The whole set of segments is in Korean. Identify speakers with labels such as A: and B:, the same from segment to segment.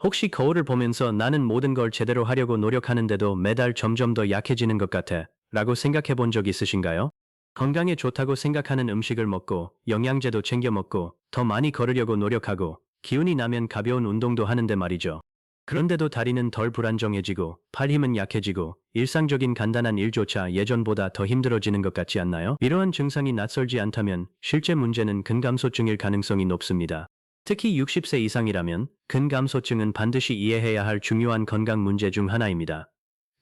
A: 혹시 거울을 보면서 나는 모든 걸 제대로 하려고 노력하는데도 매달 점점 더 약해지는 것 같아 라고 생각해 본 적 있으신가요? 건강에 좋다고 생각하는 음식을 먹고 영양제도 챙겨 먹고 더 많이 걸으려고 노력하고 기운이 나면 가벼운 운동도 하는데 말이죠. 그런데도 다리는 덜 불안정해지고 팔 힘은 약해지고 일상적인 간단한 일조차 예전보다 더 힘들어지는 것 같지 않나요? 이러한 증상이 낯설지 않다면 실제 문제는 근감소증일 가능성이 높습니다. 특히 60세 이상이라면 근감소증은 반드시 이해해야 할 중요한 건강 문제 중 하나입니다.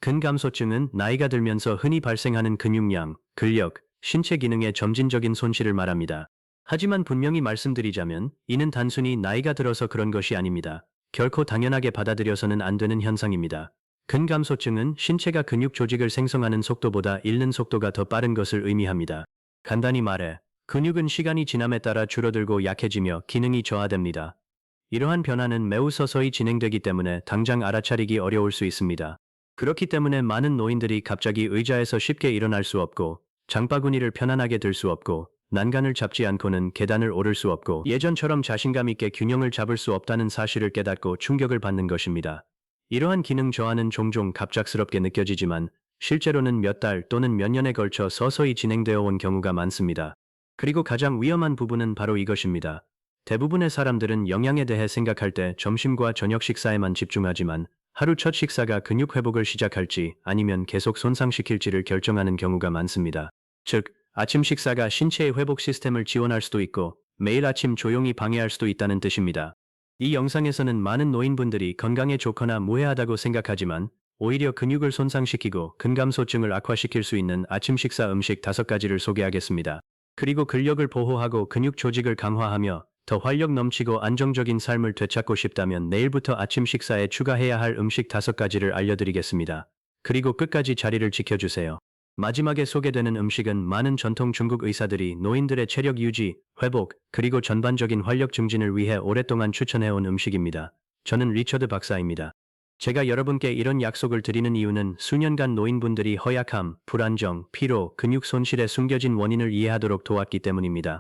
A: 근감소증은 나이가 들면서 흔히 발생하는 근육량, 근력, 신체 기능의 점진적인 손실을 말합니다. 하지만 분명히 말씀드리자면 이는 단순히 나이가 들어서 그런 것이 아닙니다. 결코 당연하게 받아들여서는 안 되는 현상입니다. 근감소증은 신체가 근육 조직을 생성하는 속도보다 잃는 속도가 더 빠른 것을 의미합니다. 간단히 말해, 근육은 시간이 지남에 따라 줄어들고 약해지며 기능이 저하됩니다. 이러한 변화는 매우 서서히 진행되기 때문에 당장 알아차리기 어려울 수 있습니다. 그렇기 때문에 많은 노인들이 갑자기 의자에서 쉽게 일어날 수 없고, 장바구니를 편안하게 들 수 없고, 난간을 잡지 않고는 계단을 오를 수 없고, 예전처럼 자신감 있게 균형을 잡을 수 없다는 사실을 깨닫고 충격을 받는 것입니다. 이러한 기능 저하는 종종 갑작스럽게 느껴지지만, 실제로는 몇 달 또는 몇 년에 걸쳐 서서히 진행되어 온 경우가 많습니다. 그리고 가장 위험한 부분은 바로 이것입니다. 대부분의 사람들은 영양에 대해 생각할 때 점심과 저녁 식사에만 집중하지만 하루 첫 식사가 근육 회복을 시작할지 아니면 계속 손상시킬지를 결정하는 경우가 많습니다. 즉, 아침 식사가 신체의 회복 시스템을 지원할 수도 있고 매일 아침 조용히 방해할 수도 있다는 뜻입니다. 이 영상에서는 많은 노인분들이 건강에 좋거나 무해하다고 생각하지만 오히려 근육을 손상시키고 근감소증을 악화시킬 수 있는 아침 식사 음식 5가지를 소개하겠습니다. 그리고 근력을 보호하고 근육 조직을 강화하며 더 활력 넘치고 안정적인 삶을 되찾고 싶다면 내일부터 아침 식사에 추가해야 할 음식 5가지를 알려드리겠습니다. 그리고 끝까지 자리를 지켜주세요. 마지막에 소개되는 음식은 많은 전통 중국 의사들이 노인들의 체력 유지, 회복, 그리고 전반적인 활력 증진을 위해 오랫동안 추천해온 음식입니다. 저는 리처드 박사입니다. 제가 여러분께 이런 약속을 드리는 이유는 수년간 노인분들이 허약함, 불안정, 피로, 근육 손실의 숨겨진 원인을 이해하도록 도왔기 때문입니다.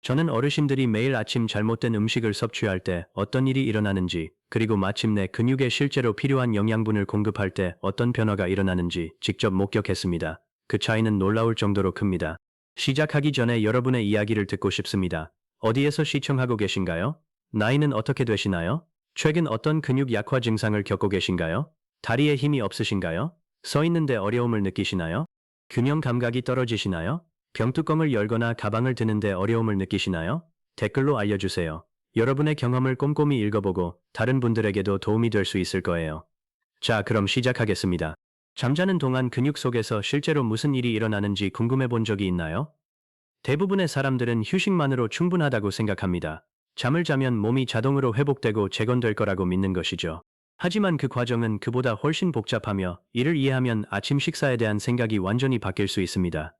A: 저는 어르신들이 매일 아침 잘못된 음식을 섭취할 때 어떤 일이 일어나는지, 그리고 마침내 근육에 실제로 필요한 영양분을 공급할 때 어떤 변화가 일어나는지 직접 목격했습니다. 그 차이는 놀라울 정도로 큽니다. 시작하기 전에 여러분의 이야기를 듣고 싶습니다. 어디에서 시청하고 계신가요? 나이는 어떻게 되시나요? 최근 어떤 근육 약화 증상을 겪고 계신가요? 다리에 힘이 없으신가요? 서 있는데 어려움을 느끼시나요? 균형 감각이 떨어지시나요? 병뚜껑을 열거나 가방을 드는데 어려움을 느끼시나요? 댓글로 알려주세요. 여러분의 경험을 꼼꼼히 읽어보고 다른 분들에게도 도움이 될 수 있을 거예요. 자, 그럼 시작하겠습니다. 잠자는 동안 근육 속에서 실제로 무슨 일이 일어나는지 궁금해 본 적이 있나요? 대부분의 사람들은 휴식만으로 충분하다고 생각합니다. 잠을 자면 몸이 자동으로 회복되고 재건될 거라고 믿는 것이죠. 하지만 그 과정은 그보다 훨씬 복잡하며 이를 이해하면 아침 식사에 대한 생각이 완전히 바뀔 수 있습니다.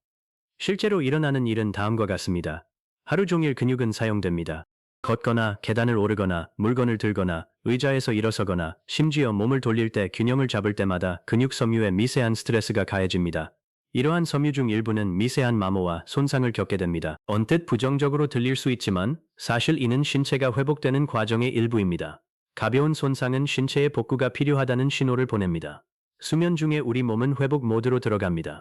A: 실제로 일어나는 일은 다음과 같습니다. 하루 종일 근육은 사용됩니다. 걷거나 계단을 오르거나 물건을 들거나 의자에서 일어서거나 심지어 몸을 돌릴 때 균형을 잡을 때마다 근육 섬유에 미세한 스트레스가 가해집니다. 이러한 섬유 중 일부는 미세한 마모와 손상을 겪게 됩니다. 언뜻 부정적으로 들릴 수 있지만 사실 이는 신체가 회복되는 과정의 일부입니다. 가벼운 손상은 신체의 복구가 필요하다는 신호를 보냅니다. 수면 중에 우리 몸은 회복 모드로 들어갑니다.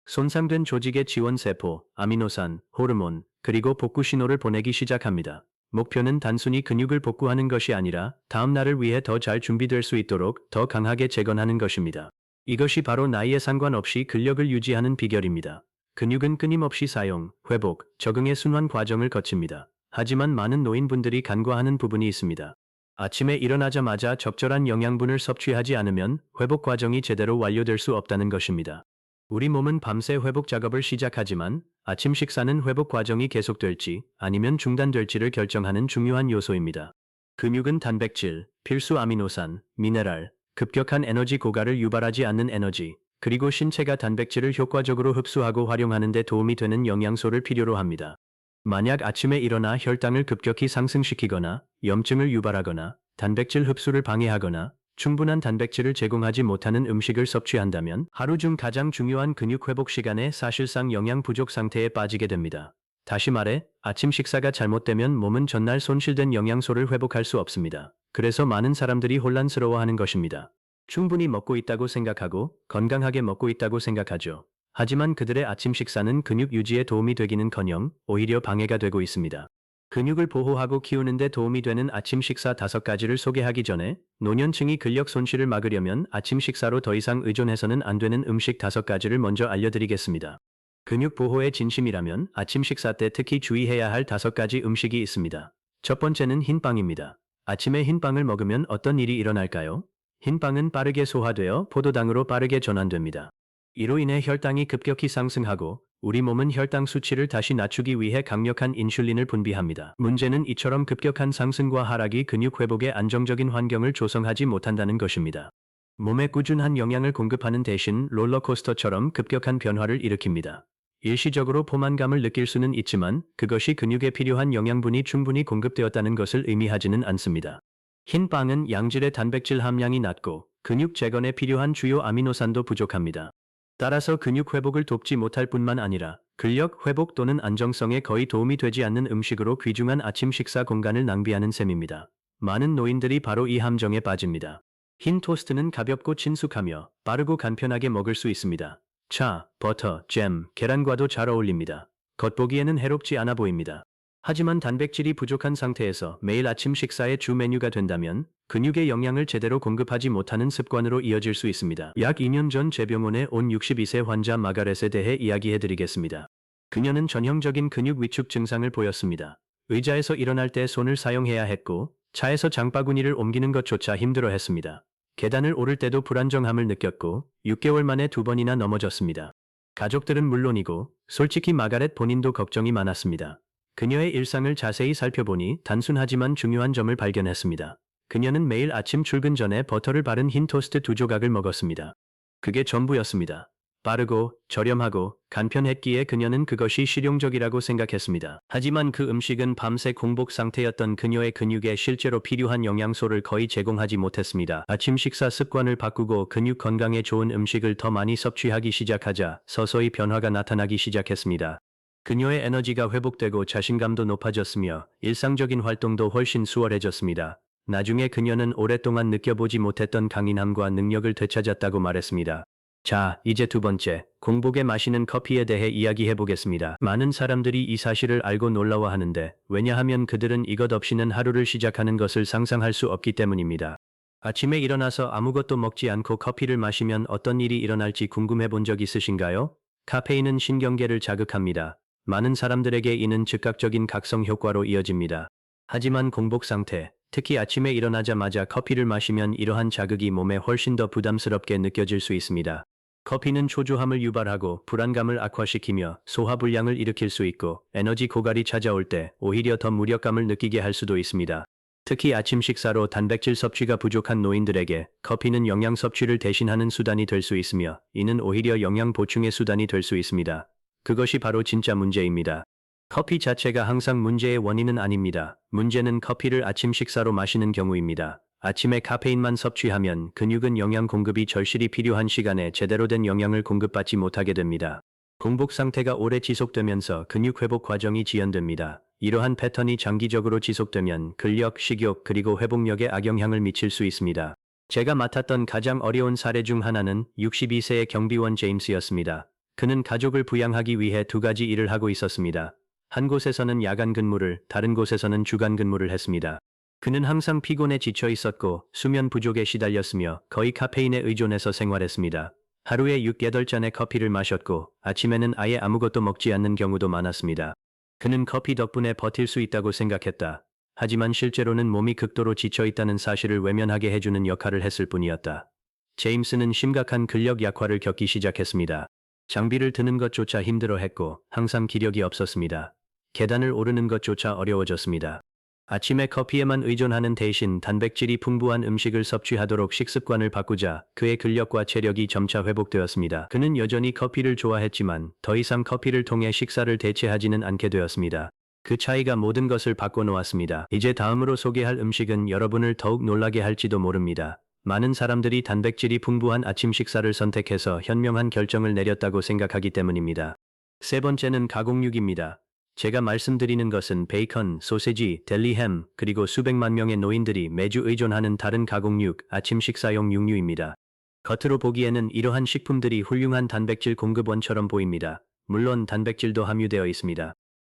A: 손상된 조직의 지원세포, 아미노산, 호르몬, 그리고 복구 신호를 보내기 시작합니다. 목표는 단순히 근육을 복구하는 것이 아니라 다음 날을 위해 더 잘 준비될 수 있도록 더 강하게 재건하는 것입니다. 이것이 바로 나이에 상관없이 근력을 유지하는 비결입니다. 근육은 끊임없이 사용, 회복, 적응의 순환 과정을 거칩니다. 하지만 많은 노인분들이 간과하는 부분이 있습니다. 아침에 일어나자마자 적절한 영양분을 섭취하지 않으면 회복 과정이 제대로 완료될 수 없다는 것입니다. 우리 몸은 밤새 회복 작업을 시작하지만 아침 식사는 회복 과정이 계속될지 아니면 중단될지를 결정하는 중요한 요소입니다. 근육은 단백질, 필수 아미노산, 미네랄, 급격한 에너지 고갈을 유발하지 않는 에너지, 그리고 신체가 단백질을 효과적으로 흡수하고 활용하는 데 도움이 되는 영양소를 필요로 합니다. 만약 아침에 일어나 혈당을 급격히 상승시키거나 염증을 유발하거나 단백질 흡수를 방해하거나 충분한 단백질을 제공하지 못하는 음식을 섭취한다면 하루 중 가장 중요한 근육 회복 시간에 사실상 영양 부족 상태에 빠지게 됩니다. 다시 말해, 아침 식사가 잘못되면 몸은 전날 손실된 영양소를 회복할 수 없습니다. 그래서 많은 사람들이 혼란스러워하는 것입니다. 충분히 먹고 있다고 생각하고 건강하게 먹고 있다고 생각하죠. 하지만 그들의 아침 식사는 근육 유지에 도움이 되기는커녕 오히려 방해가 되고 있습니다. 근육을 보호하고 키우는데 도움이 되는 아침 식사 5가지를 소개하기 전에 노년층이 근력 손실을 막으려면 아침 식사로 더 이상 의존해서는 안 되는 음식 5가지를 먼저 알려드리겠습니다. 근육 보호에 진심이라면 아침 식사 때 특히 주의해야 할 5가지 음식이 있습니다. 첫 번째는 흰빵입니다. 아침에 흰빵을 먹으면 어떤 일이 일어날까요? 흰빵은 빠르게 소화되어 포도당으로 빠르게 전환됩니다. 이로 인해 혈당이 급격히 상승하고 우리 몸은 혈당 수치를 다시 낮추기 위해 강력한 인슐린을 분비합니다. 문제는 이처럼 급격한 상승과 하락이 근육 회복에 안정적인 환경을 조성하지 못한다는 것입니다. 몸에 꾸준한 영양을 공급하는 대신 롤러코스터처럼 급격한 변화를 일으킵니다. 일시적으로 포만감을 느낄 수는 있지만 그것이 근육에 필요한 영양분이 충분히 공급되었다는 것을 의미하지는 않습니다. 흰 빵은 양질의 단백질 함량이 낮고 근육 재건에 필요한 주요 아미노산도 부족합니다. 따라서 근육 회복을 돕지 못할 뿐만 아니라 근력 회복 또는 안정성에 거의 도움이 되지 않는 음식으로 귀중한 아침 식사 공간을 낭비하는 셈입니다. 많은 노인들이 바로 이 함정에 빠집니다. 흰 토스트는 가볍고 친숙하며 빠르고 간편하게 먹을 수 있습니다. 차, 버터, 잼, 계란과도 잘 어울립니다. 겉보기에는 해롭지 않아 보입니다. 하지만 단백질이 부족한 상태에서 매일 아침 식사의 주 메뉴가 된다면 근육의 영양을 제대로 공급하지 못하는 습관으로 이어질 수 있습니다. 약 2년 전 제 병원에 온 62세 환자 마가렛에 대해 이야기해드리겠습니다. 그녀는 전형적인 근육 위축 증상을 보였습니다. 의자에서 일어날 때 손을 사용해야 했고 차에서 장바구니를 옮기는 것조차 힘들어했습니다. 계단을 오를 때도 불안정함을 느꼈고 6개월 만에 2번이나 넘어졌습니다. 가족들은 물론이고 솔직히 마가렛 본인도 걱정이 많았습니다. 그녀의 일상을 자세히 살펴보니 단순하지만 중요한 점을 발견했습니다. 그녀는 매일 아침 출근 전에 버터를 바른 흰 토스트 2조각을 먹었습니다. 그게 전부였습니다. 빠르고 저렴하고 간편했기에 그녀는 그것이 실용적이라고 생각했습니다. 하지만 그 음식은 밤새 공복 상태였던 그녀의 근육에 실제로 필요한 영양소를 거의 제공하지 못했습니다. 아침 식사 습관을 바꾸고 근육 건강에 좋은 음식을 더 많이 섭취하기 시작하자 서서히 변화가 나타나기 시작했습니다. 그녀의 에너지가 회복되고 자신감도 높아졌으며 일상적인 활동도 훨씬 수월해졌습니다. 나중에 그녀는 오랫동안 느껴보지 못했던 강인함과 능력을 되찾았다고 말했습니다. 자, 이제 2번째, 공복에 마시는 커피에 대해 이야기해보겠습니다. 많은 사람들이 이 사실을 알고 놀라워하는데 왜냐하면 그들은 이것 없이는 하루를 시작하는 것을 상상할 수 없기 때문입니다. 아침에 일어나서 아무것도 먹지 않고 커피를 마시면 어떤 일이 일어날지 궁금해 본 적 있으신가요? 카페인은 신경계를 자극합니다. 많은 사람들에게 이는 즉각적인 각성 효과로 이어집니다. 하지만 공복 상태, 특히 아침에 일어나자마자 커피를 마시면 이러한 자극이 몸에 훨씬 더 부담스럽게 느껴질 수 있습니다. 커피는 초조함을 유발하고 불안감을 악화시키며 소화불량을 일으킬 수 있고 에너지 고갈이 찾아올 때 오히려 더 무력감을 느끼게 할 수도 있습니다. 특히 아침 식사로 단백질 섭취가 부족한 노인들에게 커피는 영양 섭취를 대신하는 수단이 될 수 있으며 이는 오히려 영양 보충의 수단이 될 수 있습니다. 그것이 바로 진짜 문제입니다. 커피 자체가 항상 문제의 원인은 아닙니다. 문제는 커피를 아침 식사로 마시는 경우입니다. 아침에 카페인만 섭취하면 근육은 영양 공급이 절실히 필요한 시간에 제대로 된 영양을 공급받지 못하게 됩니다. 공복 상태가 오래 지속되면서 근육 회복 과정이 지연됩니다. 이러한 패턴이 장기적으로 지속되면 근력, 식욕, 그리고 회복력에 악영향을 미칠 수 있습니다. 제가 맡았던 가장 어려운 사례 중 하나는 62세의 경비원 제임스였습니다. 그는 가족을 부양하기 위해 2가지 일을 하고 있었습니다. 한 곳에서는 야간 근무를, 다른 곳에서는 주간 근무를 했습니다. 그는 항상 피곤에 지쳐 있었고 수면 부족에 시달렸으며 거의 카페인에 의존해서 생활했습니다. 하루에 6, 8잔의 커피를 마셨고 아침에는 아예 아무것도 먹지 않는 경우도 많았습니다. 그는 커피 덕분에 버틸 수 있다고 생각했다. 하지만 실제로는 몸이 극도로 지쳐 있다는 사실을 외면하게 해주는 역할을 했을 뿐이었다. 제임스는 심각한 근력 약화를 겪기 시작했습니다. 장비를 드는 것조차 힘들어했고 항상 기력이 없었습니다. 계단을 오르는 것조차 어려워졌습니다. 아침에 커피에만 의존하는 대신 단백질이 풍부한 음식을 섭취하도록 식습관을 바꾸자 그의 근력과 체력이 점차 회복되었습니다. 그는 여전히 커피를 좋아했지만 더 이상 커피를 통해 식사를 대체하지는 않게 되었습니다. 그 차이가 모든 것을 바꿔놓았습니다. 이제 다음으로 소개할 음식은 여러분을 더욱 놀라게 할지도 모릅니다. 많은 사람들이 단백질이 풍부한 아침 식사를 선택해서 현명한 결정을 내렸다고 생각하기 때문입니다. 3번째는 가공육입니다. 제가 말씀드리는 것은 베이컨, 소세지, 델리햄, 그리고 수백만 명의 노인들이 매주 의존하는 다른 가공육, 아침 식사용 육류입니다. 겉으로 보기에는 이러한 식품들이 훌륭한 단백질 공급원처럼 보입니다. 물론 단백질도 함유되어 있습니다.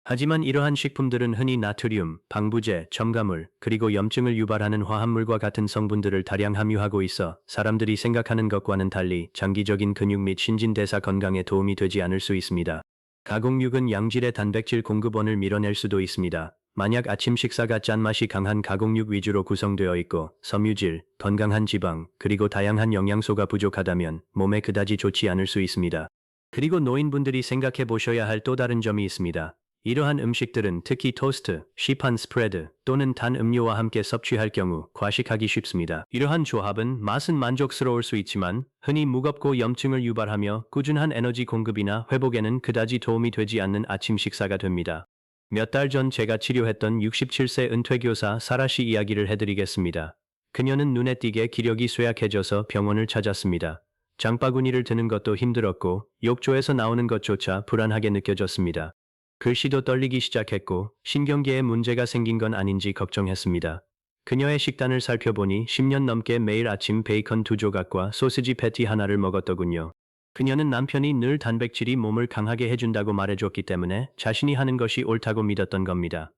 A: 하지만 이러한 식품들은 흔히 나트륨, 방부제, 첨가물, 그리고 염증을 유발하는 화합물과 같은 성분들을 다량 함유하고 있어 사람들이 생각하는 것과는 달리 장기적인 근육 및 신진대사 건강에 도움이 되지 않을 수 있습니다. 가공육은 양질의 단백질 공급원을 밀어낼 수도 있습니다. 만약 아침 식사가 짠맛이 강한 가공육 위주로 구성되어 있고 섬유질, 건강한 지방, 그리고 다양한 영양소가 부족하다면 몸에 그다지 좋지 않을 수 있습니다. 그리고 노인분들이 생각해 보셔야 할 또 다른 점이 있습니다. 이러한 음식들은 특히 토스트, 시판 스프레드 또는 단 음료와 함께 섭취할 경우 과식하기 쉽습니다. 이러한 조합은 맛은 만족스러울 수 있지만 흔히 무겁고 염증을 유발하며 꾸준한 에너지 공급이나 회복에는 그다지 도움이 되지 않는 아침 식사가 됩니다. 몇 달 전 제가 치료했던 67세 은퇴교사 사라 씨 이야기를 해드리겠습니다. 그녀는 눈에 띄게 기력이 쇠약해져서 병원을 찾았습니다. 장바구니를 드는 것도 힘들었고 욕조에서 나오는 것조차 불안하게 느껴졌습니다. 글씨도 떨리기 시작했고 신경계에 문제가 생긴 건 아닌지 걱정했습니다. 그녀의 식단을 살펴보니 10년 넘게 매일 아침 베이컨 2조각과 소시지 패티 하나를 먹었더군요. 그녀는 남편이 늘 단백질이 몸을 강하게 해준다고 말해줬기 때문에 자신이 하는 것이 옳다고 믿었던 겁니다.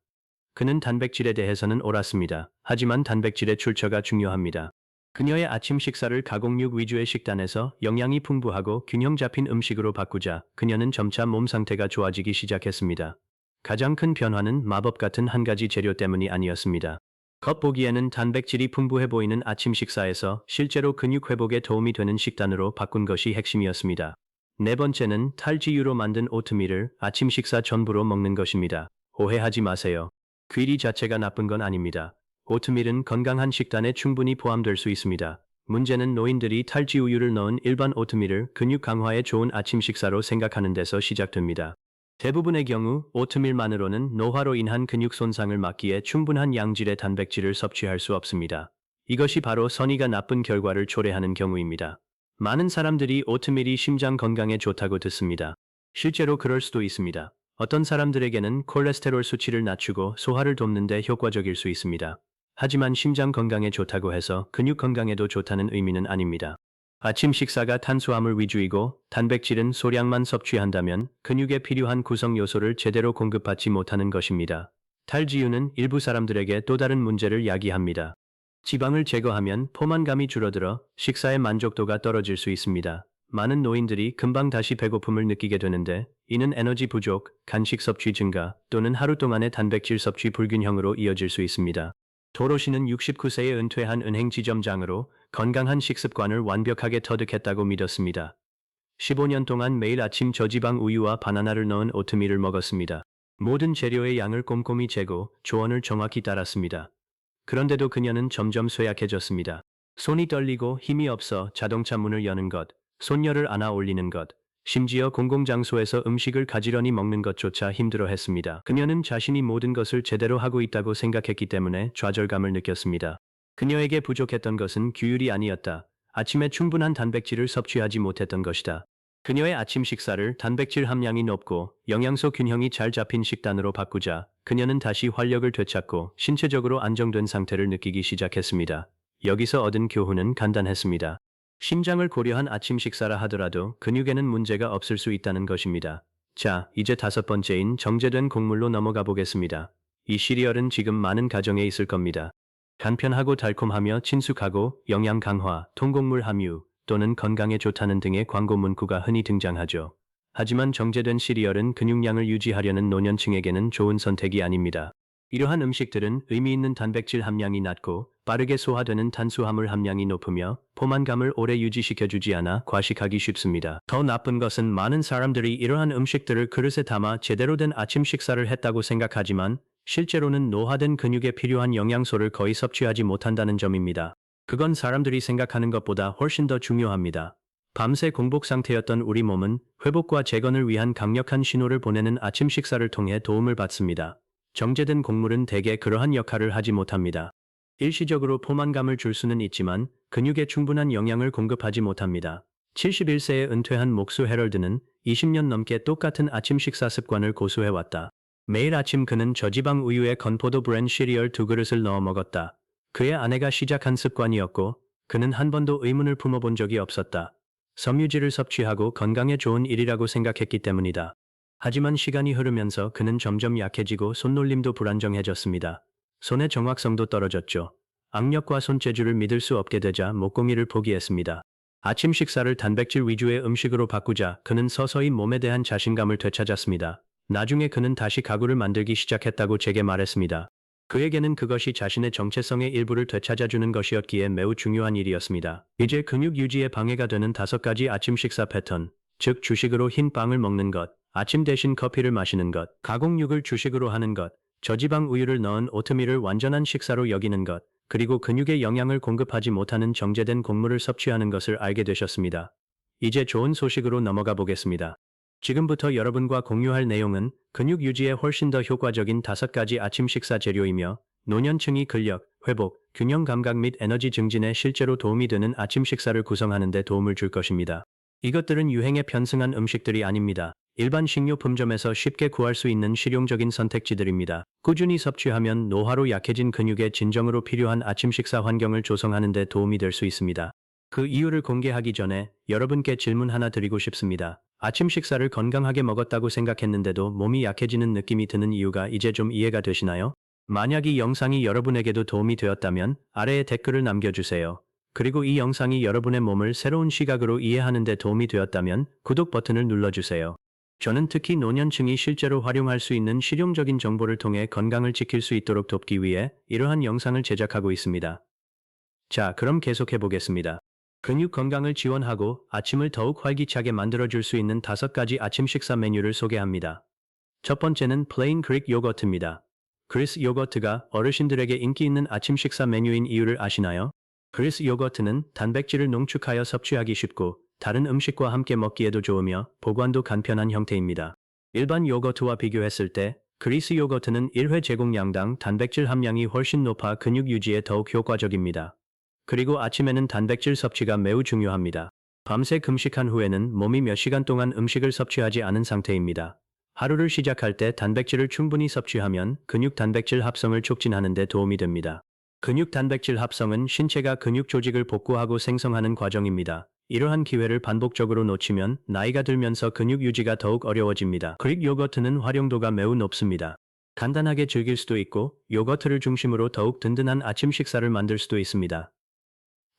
A: 그는 단백질에 대해서는 옳았습니다. 하지만 단백질의 출처가 중요합니다. 그녀의 아침 식사를 가공육 위주의 식단에서 영양이 풍부하고 균형 잡힌 음식으로 바꾸자 그녀는 점차 몸 상태가 좋아지기 시작했습니다. 가장 큰 변화는 마법 같은 한 가지 재료 때문이 아니었습니다. 겉보기에는 단백질이 풍부해 보이는 아침 식사에서 실제로 근육 회복에 도움이 되는 식단으로 바꾼 것이 핵심이었습니다. 네 번째는 탈지유로 만든 오트밀을 아침 식사 전부로 먹는 것입니다. 오해하지 마세요. 귀리 자체가 나쁜 건 아닙니다. 오트밀은 건강한 식단에 충분히 포함될 수 있습니다. 문제는 노인들이 탈지우유를 넣은 일반 오트밀을 근육 강화에 좋은 아침 식사로 생각하는 데서 시작됩니다. 대부분의 경우 오트밀만으로는 노화로 인한 근육 손상을 막기에 충분한 양질의 단백질을 섭취할 수 없습니다. 이것이 바로 선의가 나쁜 결과를 초래하는 경우입니다. 많은 사람들이 오트밀이 심장 건강에 좋다고 듣습니다. 실제로 그럴 수도 있습니다. 어떤 사람들에게는 콜레스테롤 수치를 낮추고 소화를 돕는 데 효과적일 수 있습니다. 하지만 심장 건강에 좋다고 해서 근육 건강에도 좋다는 의미는 아닙니다. 아침 식사가 탄수화물 위주이고 단백질은 소량만 섭취한다면 근육에 필요한 구성 요소를 제대로 공급받지 못하는 것입니다. 탈지유는 일부 사람들에게 또 다른 문제를 야기합니다. 지방을 제거하면 포만감이 줄어들어 식사의 만족도가 떨어질 수 있습니다. 많은 노인들이 금방 다시 배고픔을 느끼게 되는데 이는 에너지 부족, 간식 섭취 증가 또는 하루 동안의 단백질 섭취 불균형으로 이어질 수 있습니다. 도로 씨는 69세에 은퇴한 은행 지점장으로 건강한 식습관을 완벽하게 터득했다고 믿었습니다. 15년 동안 매일 아침 저지방 우유와 바나나를 넣은 오트밀을 먹었습니다. 모든 재료의 양을 꼼꼼히 재고 조언을 정확히 따랐습니다. 그런데도 그녀는 점점 쇠약해졌습니다. 손이 떨리고 힘이 없어 자동차 문을 여는 것, 손녀를 안아 올리는 것, 심지어 공공장소에서 음식을 가지런히 먹는 것조차 힘들어했습니다. 그녀는 자신이 모든 것을 제대로 하고 있다고 생각했기 때문에 좌절감을 느꼈습니다. 그녀에게 부족했던 것은 규율이 아니었다. 아침에 충분한 단백질을 섭취하지 못했던 것이다. 그녀의 아침 식사를 단백질 함량이 높고 영양소 균형이 잘 잡힌 식단으로 바꾸자 그녀는 다시 활력을 되찾고 신체적으로 안정된 상태를 느끼기 시작했습니다. 여기서 얻은 교훈은 간단했습니다. 심장을 고려한 아침 식사라 하더라도 근육에는 문제가 없을 수 있다는 것입니다. 자, 이제 다섯 번째인 정제된 곡물로 넘어가 보겠습니다. 이 시리얼은 지금 많은 가정에 있을 겁니다. 간편하고 달콤하며 친숙하고 영양 강화, 통곡물 함유 또는 건강에 좋다는 등의 광고 문구가 흔히 등장하죠. 하지만 정제된 시리얼은 근육량을 유지하려는 노년층에게는 좋은 선택이 아닙니다. 이러한 음식들은 의미 있는 단백질 함량이 낮고 빠르게 소화되는 탄수화물 함량이 높으며 포만감을 오래 유지시켜주지 않아 과식하기 쉽습니다. 더 나쁜 것은 많은 사람들이 이러한 음식들을 그릇에 담아 제대로 된 아침 식사를 했다고 생각하지만 실제로는 노화된 근육에 필요한 영양소를 거의 섭취하지 못한다는 점입니다. 그건 사람들이 생각하는 것보다 훨씬 더 중요합니다. 밤새 공복 상태였던 우리 몸은 회복과 재건을 위한 강력한 신호를 보내는 아침 식사를 통해 도움을 받습니다. 정제된 곡물은 대개 그러한 역할을 하지 못합니다. 일시적으로 포만감을 줄 수는 있지만 근육에 충분한 영양을 공급하지 못합니다. 71세에 은퇴한 목수 헤럴드는 20년 넘게 똑같은 아침 식사 습관을 고수해왔다. 매일 아침 그는 저지방 우유에 건포도 브랜 시리얼 2그릇을 넣어 먹었다. 그의 아내가 시작한 습관이었고 그는 한 번도 의문을 품어본 적이 없었다. 섬유질을 섭취하고 건강에 좋은 일이라고 생각했기 때문이다. 하지만 시간이 흐르면서 그는 점점 약해지고 손놀림도 불안정해졌습니다. 손의 정확성도 떨어졌죠. 악력과 손재주를 믿을 수 없게 되자 목공일을 포기했습니다. 아침 식사를 단백질 위주의 음식으로 바꾸자 그는 서서히 몸에 대한 자신감을 되찾았습니다. 나중에 그는 다시 가구를 만들기 시작했다고 제게 말했습니다. 그에게는 그것이 자신의 정체성의 일부를 되찾아주는 것이었기에 매우 중요한 일이었습니다. 이제 근육 유지에 방해가 되는 5가지 아침 식사 패턴, 즉 주식으로 흰 빵을 먹는 것, 아침 대신 커피를 마시는 것, 가공육을 주식으로 하는 것, 저지방 우유를 넣은 오트밀을 완전한 식사로 여기는 것, 그리고 근육에 영양을 공급하지 못하는 정제된 곡물을 섭취하는 것을 알게 되셨습니다. 이제 좋은 소식으로 넘어가 보겠습니다. 지금부터 여러분과 공유할 내용은 근육 유지에 훨씬 더 효과적인 5가지 아침 식사 재료이며 노년층이 근력, 회복, 균형 감각 및 에너지 증진에 실제로 도움이 되는 아침 식사를 구성하는 데 도움을 줄 것입니다. 이것들은 유행에 편승한 음식들이 아닙니다. 일반 식료품점에서 쉽게 구할 수 있는 실용적인 선택지들입니다. 꾸준히 섭취하면 노화로 약해진 근육에 진정으로 필요한 아침 식사 환경을 조성하는 데 도움이 될 수 있습니다. 그 이유를 공개하기 전에 여러분께 질문 하나 드리고 싶습니다. 아침 식사를 건강하게 먹었다고 생각했는데도 몸이 약해지는 느낌이 드는 이유가 이제 좀 이해가 되시나요? 만약 이 영상이 여러분에게도 도움이 되었다면 아래에 댓글을 남겨주세요. 그리고 이 영상이 여러분의 몸을 새로운 시각으로 이해하는 데 도움이 되었다면 구독 버튼을 눌러주세요. 저는 특히 노년층이 실제로 활용할 수 있는 실용적인 정보를 통해 건강을 지킬 수 있도록 돕기 위해 이러한 영상을 제작하고 있습니다. 자, 그럼 계속해 보겠습니다. 근육 건강을 지원하고 아침을 더욱 활기차게 만들어줄 수 있는 5가지 아침 식사 메뉴를 소개합니다. 첫 번째는 플레인 그릭 요거트입니다. 그리스 요거트가 어르신들에게 인기 있는 아침 식사 메뉴인 이유를 아시나요? 그리스 요거트는 단백질을 농축하여 섭취하기 쉽고 다른 음식과 함께 먹기에도 좋으며 보관도 간편한 형태입니다. 일반 요거트와 비교했을 때 그리스 요거트는 1회 제공량당 단백질 함량이 훨씬 높아 근육 유지에 더욱 효과적입니다. 그리고 아침에는 단백질 섭취가 매우 중요합니다. 밤새 금식한 후에는 몸이 몇 시간 동안 음식을 섭취하지 않은 상태입니다. 하루를 시작할 때 단백질을 충분히 섭취하면 근육 단백질 합성을 촉진하는 데 도움이 됩니다. 근육 단백질 합성은 신체가 근육 조직을 복구하고 생성하는 과정입니다. 이러한 기회를 반복적으로 놓치면 나이가 들면서 근육 유지가 더욱 어려워집니다. 그릭 요거트는 활용도가 매우 높습니다. 간단하게 즐길 수도 있고 요거트를 중심으로 더욱 든든한 아침 식사를 만들 수도 있습니다.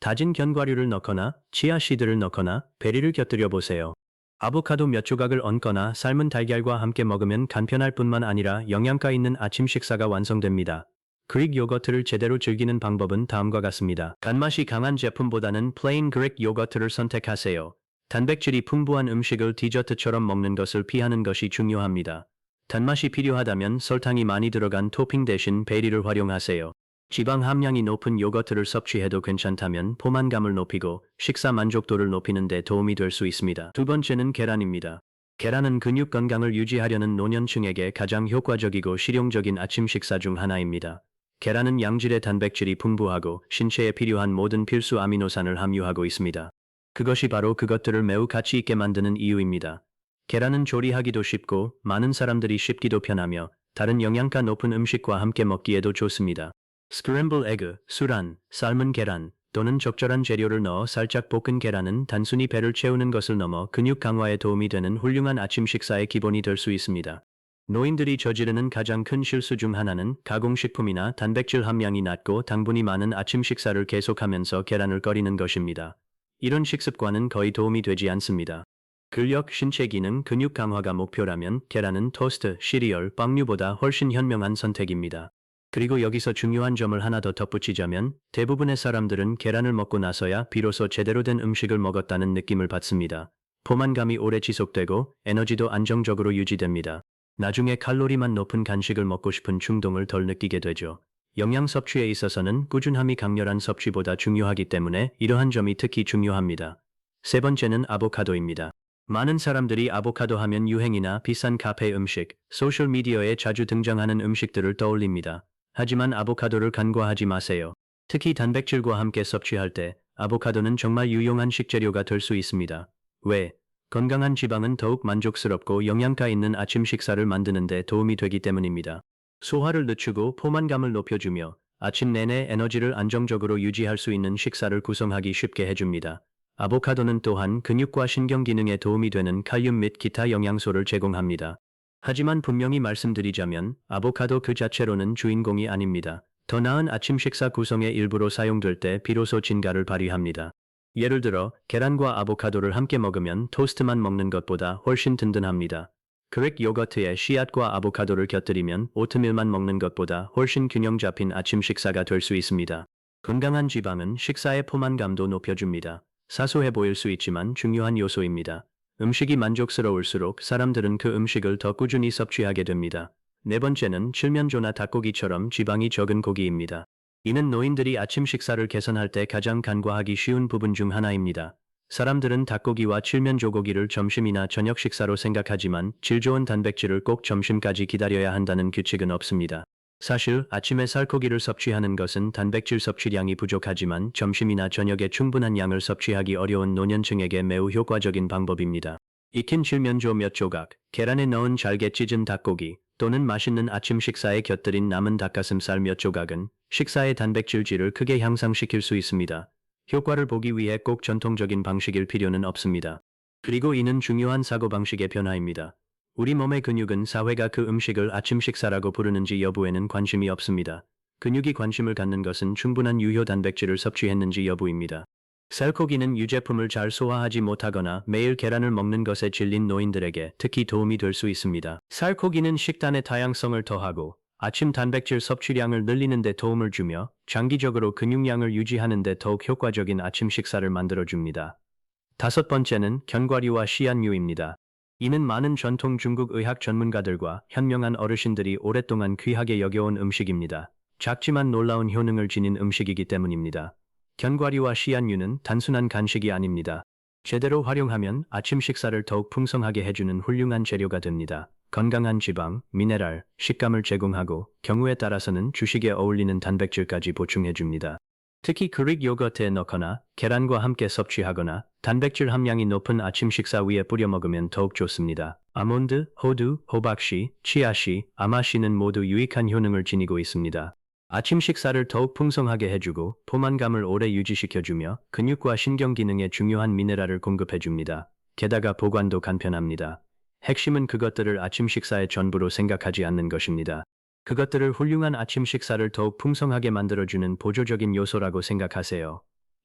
A: 다진 견과류를 넣거나 치아 씨드를 넣거나 베리를 곁들여 보세요. 아보카도 몇 조각을 얹거나 삶은 달걀과 함께 먹으면 간편할 뿐만 아니라 영양가 있는 아침 식사가 완성됩니다. 그릭 요거트를 제대로 즐기는 방법은 다음과 같습니다. 단맛이 강한 제품보다는 플레인 그릭 요거트를 선택하세요. 단백질이 풍부한 음식을 디저트처럼 먹는 것을 피하는 것이 중요합니다. 단맛이 필요하다면 설탕이 많이 들어간 토핑 대신 베리를 활용하세요. 지방 함량이 높은 요거트를 섭취해도 괜찮다면 포만감을 높이고 식사 만족도를 높이는 데 도움이 될 수 있습니다. 두 번째는 계란입니다. 계란은 근육 건강을 유지하려는 노년층에게 가장 효과적이고 실용적인 아침 식사 중 하나입니다. 계란은 양질의 단백질이 풍부하고 신체에 필요한 모든 필수 아미노산을 함유하고 있습니다. 그것이 바로 그것들을 매우 가치 있게 만드는 이유입니다. 계란은 조리하기도 쉽고 많은 사람들이 씹기도 편하며 다른 영양가 높은 음식과 함께 먹기에도 좋습니다. 스크램블 에그, 수란, 삶은 계란 또는 적절한 재료를 넣어 살짝 볶은 계란은 단순히 배를 채우는 것을 넘어 근육 강화에 도움이 되는 훌륭한 아침 식사의 기본이 될 수 있습니다. 노인들이 저지르는 가장 큰 실수 중 하나는 가공식품이나 단백질 함량이 낮고 당분이 많은 아침 식사를 계속하면서 계란을 꺼리는 것입니다. 이런 식습관은 거의 도움이 되지 않습니다. 근력, 신체 기능, 근육 강화가 목표라면 계란은 토스트, 시리얼, 빵류보다 훨씬 현명한 선택입니다. 그리고 여기서 중요한 점을 하나 더 덧붙이자면 대부분의 사람들은 계란을 먹고 나서야 비로소 제대로 된 음식을 먹었다는 느낌을 받습니다. 포만감이 오래 지속되고 에너지도 안정적으로 유지됩니다. 나중에 칼로리만 높은 간식을 먹고 싶은 충동을 덜 느끼게 되죠. 영양 섭취에 있어서는 꾸준함이 강렬한 섭취보다 중요하기 때문에 이러한 점이 특히 중요합니다. 세 번째는 아보카도입니다. 많은 사람들이 아보카도 하면 유행이나 비싼 카페 음식, 소셜미디어에 자주 등장하는 음식들을 떠올립니다. 하지만 아보카도를 간과하지 마세요. 특히 단백질과 함께 섭취할 때 아보카도는 정말 유용한 식재료가 될 수 있습니다. 왜? 건강한 지방은 더욱 만족스럽고 영양가 있는 아침 식사를 만드는 데 도움이 되기 때문입니다. 소화를 늦추고 포만감을 높여주며 아침 내내 에너지를 안정적으로 유지할 수 있는 식사를 구성하기 쉽게 해줍니다. 아보카도는 또한 근육과 신경 기능에 도움이 되는 칼륨 및 기타 영양소를 제공합니다. 하지만 분명히 말씀드리자면 아보카도 그 자체로는 주인공이 아닙니다. 더 나은 아침 식사 구성의 일부로 사용될 때 비로소 진가를 발휘합니다. 예를 들어 계란과 아보카도를 함께 먹으면 토스트만 먹는 것보다 훨씬 든든합니다. 그릭 요거트에 씨앗과 아보카도를 곁들이면 오트밀만 먹는 것보다 훨씬 균형 잡힌 아침 식사가 될 수 있습니다. 건강한 지방은 식사의 포만감도 높여줍니다. 사소해 보일 수 있지만 중요한 요소입니다. 음식이 만족스러울수록 사람들은 그 음식을 더 꾸준히 섭취하게 됩니다. 네 번째는 칠면조나 닭고기처럼 지방이 적은 고기입니다. 이는 노인들이 아침 식사를 개선할 때 가장 간과하기 쉬운 부분 중 하나입니다. 사람들은 닭고기와 칠면조 고기를 점심이나 저녁 식사로 생각하지만 질 좋은 단백질을 꼭 점심까지 기다려야 한다는 규칙은 없습니다. 사실 아침에 살코기를 섭취하는 것은 단백질 섭취량이 부족하지만 점심이나 저녁에 충분한 양을 섭취하기 어려운 노년층에게 매우 효과적인 방법입니다. 익힌 칠면조 몇 조각, 계란에 넣은 잘게 찢은 닭고기, 또는 맛있는 아침 식사에 곁들인 남은 닭가슴살 몇 조각은 식사의 단백질질을 크게 향상시킬 수 있습니다. 효과를 보기 위해 꼭 전통적인 방식일 필요는 없습니다. 그리고 이는 중요한 사고방식의 변화입니다. 우리 몸의 근육은 사회가 그 음식을 아침 식사라고 부르는지 여부에는 관심이 없습니다. 근육이 관심을 갖는 것은 충분한 유효 단백질을 섭취했는지 여부입니다. 살코기는 유제품을 잘 소화하지 못하거나 매일 계란을 먹는 것에 질린 노인들에게 특히 도움이 될 수 있습니다. 살코기는 식단의 다양성을 더하고 아침 단백질 섭취량을 늘리는 데 도움을 주며 장기적으로 근육량을 유지하는 데 더욱 효과적인 아침 식사를 만들어줍니다. 다섯 번째는 견과류와 씨앗류입니다. 이는 많은 전통 중국 의학 전문가들과 현명한 어르신들이 오랫동안 귀하게 여겨온 음식입니다. 작지만 놀라운 효능을 지닌 음식이기 때문입니다. 견과류와 씨앗류는 단순한 간식이 아닙니다. 제대로 활용하면 아침 식사를 더욱 풍성하게 해주는 훌륭한 재료가 됩니다. 건강한 지방, 미네랄, 식감을 제공하고 경우에 따라서는 주식에 어울리는 단백질까지 보충해줍니다. 특히 그릭 요거트에 넣거나 계란과 함께 섭취하거나 단백질 함량이 높은 아침 식사 위에 뿌려 먹으면 더욱 좋습니다. 아몬드, 호두, 호박씨, 치아씨, 아마씨는 모두 유익한 효능을 지니고 있습니다. 아침 식사를 더욱 풍성하게 해주고 포만감을 오래 유지시켜주며 근육과 신경 기능에 중요한 미네랄을 공급해줍니다. 게다가 보관도 간편합니다. 핵심은 그것들을 아침 식사의 전부로 생각하지 않는 것입니다. 그것들을 훌륭한 아침 식사를 더욱 풍성하게 만들어주는 보조적인 요소라고 생각하세요.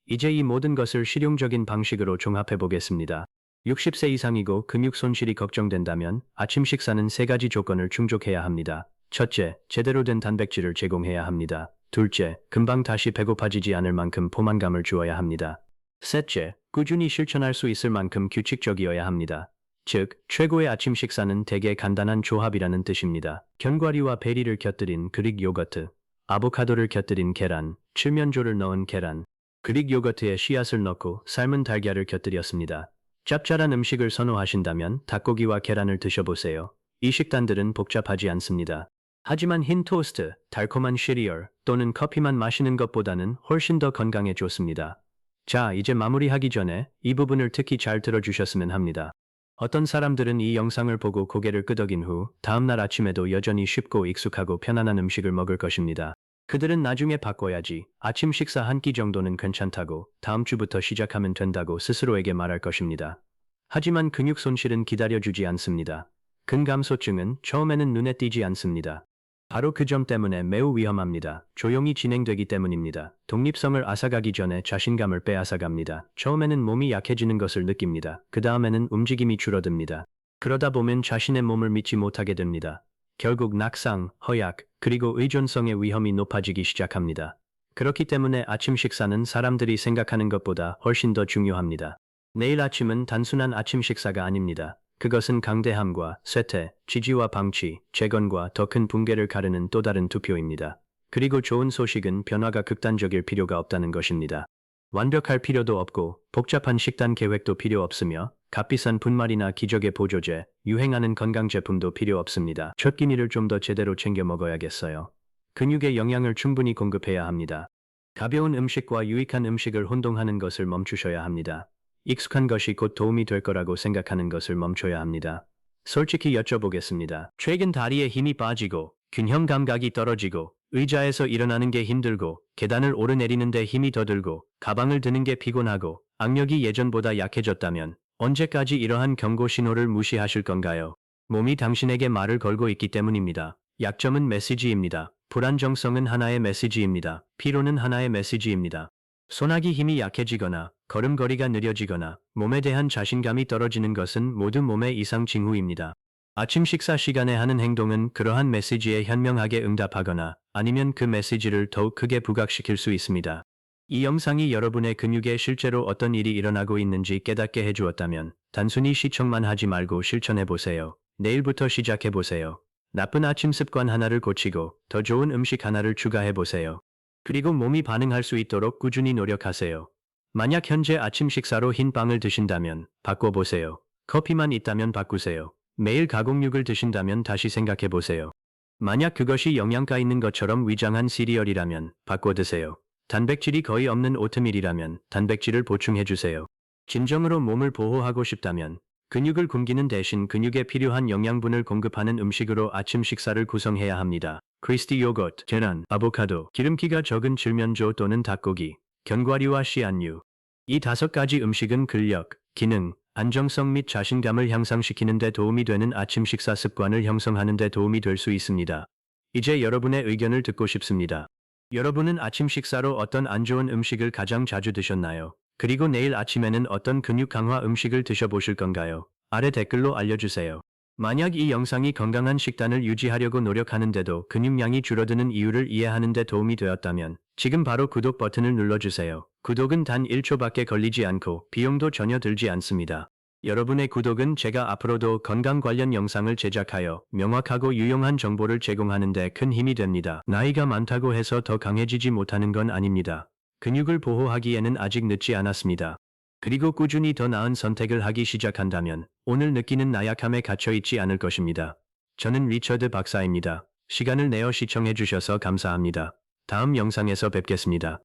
A: 이제 이 모든 것을 실용적인 방식으로 종합해 보겠습니다. 60세 이상이고 근육 손실이 걱정된다면 아침 식사는 세 가지 조건을 충족해야 합니다. 첫째, 제대로 된 단백질을 제공해야 합니다. 둘째, 금방 다시 배고파지지 않을 만큼 포만감을 주어야 합니다. 셋째, 꾸준히 실천할 수 있을 만큼 규칙적이어야 합니다. 즉, 최고의 아침 식사는 대개 간단한 조합이라는 뜻입니다. 견과류와 베리를 곁들인 그릭 요거트, 아보카도를 곁들인 계란, 칠면조를 넣은 계란, 그릭 요거트에 씨앗을 넣고 삶은 달걀을 곁들였습니다. 짭짤한 음식을 선호하신다면 닭고기와 계란을 드셔보세요. 이 식단들은 복잡하지 않습니다. 하지만 흰 토스트, 달콤한 시리얼 또는 커피만 마시는 것보다는 훨씬 더 건강에 좋습니다. 자, 이제 마무리하기 전에 이 부분을 특히 잘 들어주셨으면 합니다. 어떤 사람들은 이 영상을 보고 고개를 끄덕인 후 다음날 아침에도 여전히 쉽고 익숙하고 편안한 음식을 먹을 것입니다. 그들은 나중에 바꿔야지, 아침 식사 한 끼 정도는 괜찮다고, 다음 주부터 시작하면 된다고 스스로에게 말할 것입니다. 하지만 근육 손실은 기다려주지 않습니다. 근감소증은 처음에는 눈에 띄지 않습니다. 바로 그 점 때문에 매우 위험합니다. 조용히 진행되기 때문입니다. 독립성을 앗아가기 전에 자신감을 빼앗아갑니다. 처음에는 몸이 약해지는 것을 느낍니다. 그 다음에는 움직임이 줄어듭니다. 그러다 보면 자신의 몸을 믿지 못하게 됩니다. 결국 낙상, 허약, 그리고 의존성의 위험이 높아지기 시작합니다. 그렇기 때문에 아침 식사는 사람들이 생각하는 것보다 훨씬 더 중요합니다. 내일 아침은 단순한 아침 식사가 아닙니다. 그것은 강대함과 쇠퇴, 지지와 방치, 재건과 더 큰 붕괴를 가르는 또 다른 투표입니다. 그리고 좋은 소식은 변화가 극단적일 필요가 없다는 것입니다. 완벽할 필요도 없고 복잡한 식단 계획도 필요 없으며 값비싼 분말이나 기적의 보조제, 유행하는 건강 제품도 필요 없습니다. 첫 끼니를 좀 더 제대로 챙겨 먹어야겠어요. 근육에 영양을 충분히 공급해야 합니다. 가벼운 음식과 유익한 음식을 혼동하는 것을 멈추셔야 합니다. 익숙한 것이 곧 도움이 될 거라고 생각하는 것을 멈춰야 합니다. 솔직히 여쭤보겠습니다. 최근 다리에 힘이 빠지고 균형 감각이 떨어지고 의자에서 일어나는 게 힘들고 계단을 오르내리는데 힘이 더 들고 가방을 드는 게 피곤하고 악력이 예전보다 약해졌다면 언제까지 이러한 경고 신호를 무시하실 건가요? 몸이 당신에게 말을 걸고 있기 때문입니다. 약점은 메시지입니다. 불안정성은 하나의 메시지입니다. 피로는 하나의 메시지입니다. 손아귀 힘이 약해지거나 걸음걸이가 느려지거나 몸에 대한 자신감이 떨어지는 것은 모두 몸의 이상 징후입니다. 아침 식사 시간에 하는 행동은 그러한 메시지에 현명하게 응답하거나 아니면 그 메시지를 더욱 크게 부각시킬 수 있습니다. 이 영상이 여러분의 근육에 실제로 어떤 일이 일어나고 있는지 깨닫게 해주었다면 단순히 시청만 하지 말고 실천해보세요. 내일부터 시작해보세요. 나쁜 아침 습관 하나를 고치고 더 좋은 음식 하나를 추가해보세요. 그리고 몸이 반응할 수 있도록 꾸준히 노력하세요. 만약 현재 아침 식사로 흰 빵을 드신다면 바꿔보세요. 커피만 있다면 바꾸세요. 매일 가공육을 드신다면 다시 생각해보세요. 만약 그것이 영양가 있는 것처럼 위장한 시리얼이라면 바꿔 드세요. 단백질이 거의 없는 오트밀이라면 단백질을 보충해주세요. 진정으로 몸을 보호하고 싶다면 근육을 굶기는 대신 근육에 필요한 영양분을 공급하는 음식으로 아침 식사를 구성해야 합니다. 크리스티 요거트, 계란, 아보카도, 기름기가 적은 질면조 또는 닭고기, 견과류와 씨앗류. 이 5가지 음식은 근력, 기능, 안정성 및 자신감을 향상시키는 데 도움이 되는 아침 식사 습관을 형성하는 데 도움이 될 수 있습니다. 이제 여러분의 의견을 듣고 싶습니다. 여러분은 아침 식사로 어떤 안 좋은 음식을 가장 자주 드셨나요? 그리고 내일 아침에는 어떤 근육 강화 음식을 드셔보실 건가요? 아래 댓글로 알려주세요. 만약 이 영상이 건강한 식단을 유지하려고 노력하는데도 근육량이 줄어드는 이유를 이해하는 데 도움이 되었다면 지금 바로 구독 버튼을 눌러주세요. 구독은 단 1초밖에 걸리지 않고 비용도 전혀 들지 않습니다. 여러분의 구독은 제가 앞으로도 건강 관련 영상을 제작하여 명확하고 유용한 정보를 제공하는 데 큰 힘이 됩니다. 나이가 많다고 해서 더 강해지지 못하는 건 아닙니다. 근육을 보호하기에는 아직 늦지 않았습니다. 그리고 꾸준히 더 나은 선택을 하기 시작한다면 오늘 느끼는 나약함에 갇혀있지 않을 것입니다. 저는 리처드 박사입니다. 시간을 내어 시청해주셔서 감사합니다. 다음 영상에서 뵙겠습니다.